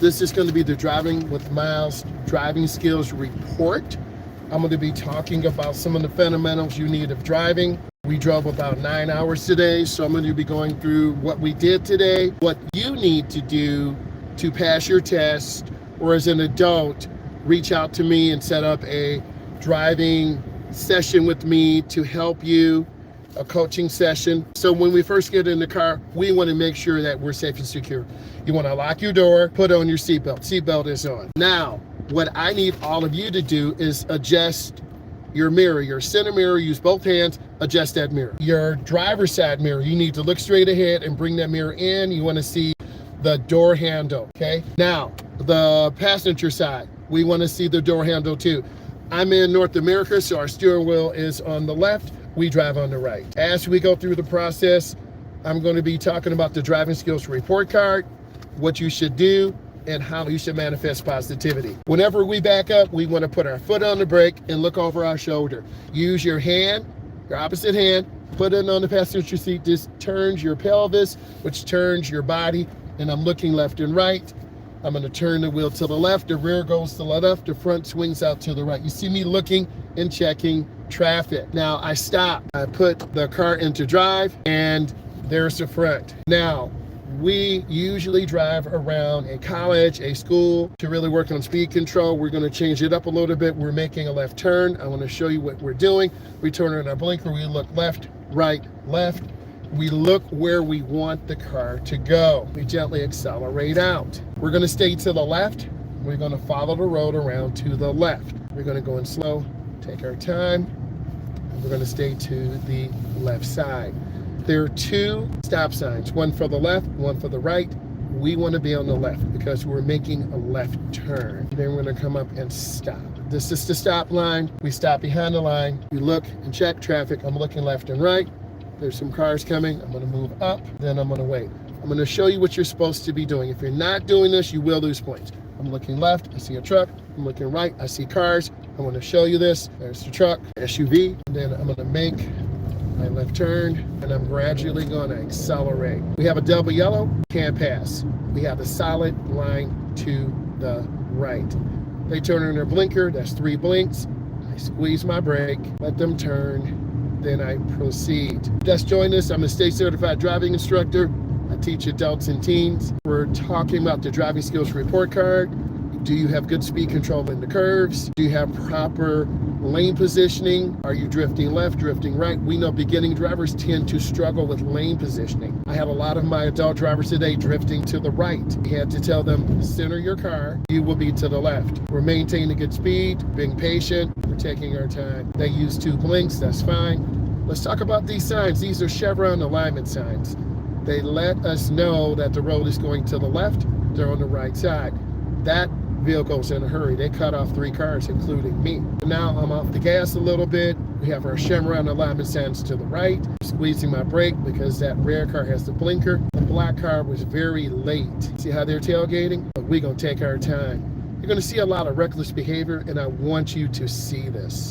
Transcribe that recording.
This is going to be the Driving with Myles driving skills report. I'm going to be talking about some of the fundamentals you need of driving. We drove about 9 hours today, so I'm going to be going through what we did today, what you need to do to pass your test, or as an adult, reach out to me and set up a driving session with me to help you, a coaching session. So when we first get in the car, we want to make sure that we're safe and secure. You want to lock your door, put on your seatbelt. Seatbelt is on. Now, what I need all of you to do is adjust your mirror, your center mirror, use both hands, adjust that mirror. Your driver's side mirror, you need to look straight ahead and bring that mirror in. You want to see the door handle, okay? Now, the passenger side, we want to see the door handle too. I'm in North America, so our steering wheel is on the left, we drive on the right. As we go through the process, I'm going to be talking about the driving skills report card, what you should do, and how you should manifest positivity. Whenever we back up, we want to put our foot on the brake and look over our shoulder. Use your hand, your opposite hand, put it on the passenger seat. This turns your pelvis, which turns your body, and I'm looking left and right. I'm going to turn the wheel to the left, the rear goes to the left, the front swings out to the right. You see me looking and checking traffic. Now I stop, I put the car into drive, and there's the front. Now, we usually drive around a college, a school, to really work on speed control. We're going to change it up a little bit. We're making a left turn. I want to show you what we're doing. We turn on our blinker. We look left, right, left. We look where we want the car to go. We gently accelerate out. We're going to stay to the left. We're going to follow the road around to the left. We're going to go in slow, take our time, and we're going to stay to the left side. There are two stop signs, one for the left, one for the right. We want to be on the left because we're making a left turn. Then we're going to come up and stop. This is the stop line. We stop behind the line. We look and check traffic. I'm looking left and right. There's some cars coming. I'm going to move up, then I'm going to wait. I'm going to show you what you're supposed to be doing. If you're not doing this, you will lose points. I'm looking left, I see a truck. I'm looking right, I see cars. I want to show you this. There's the truck, SUV. And then I'm going to make my left turn, and I'm gradually going to accelerate. We have a double yellow, can't pass. We have a solid line to the right. They turn on their blinker, that's 3 blinks. I squeeze my brake, let them turn, then I proceed. Just join us, I'm a state certified driving instructor. I teach adults and teens. We're talking about the driving skills report card. Do you have good speed control in the curves? Do you have proper lane positioning? Are you drifting left, drifting right? We know beginning drivers tend to struggle with lane positioning. I have a lot of my adult drivers today drifting to the right. We had to tell them, center your car, you will be to the left. We're maintaining good speed, being patient, we're taking our time. They use 2 blinks, that's fine. Let's talk about these signs. These are chevron alignment signs. They let us know that the road is going to the left, they're on the right side. That vehicle's in a hurry. They cut off 3 cars, including me. Now I'm off the gas a little bit. We have our chevron alignment signs to the right. Squeezing my brake because that rear car has the blinker. The black car was very late. See how they're tailgating? But we're gonna take our time. You're gonna see a lot of reckless behavior, and I want you to see this.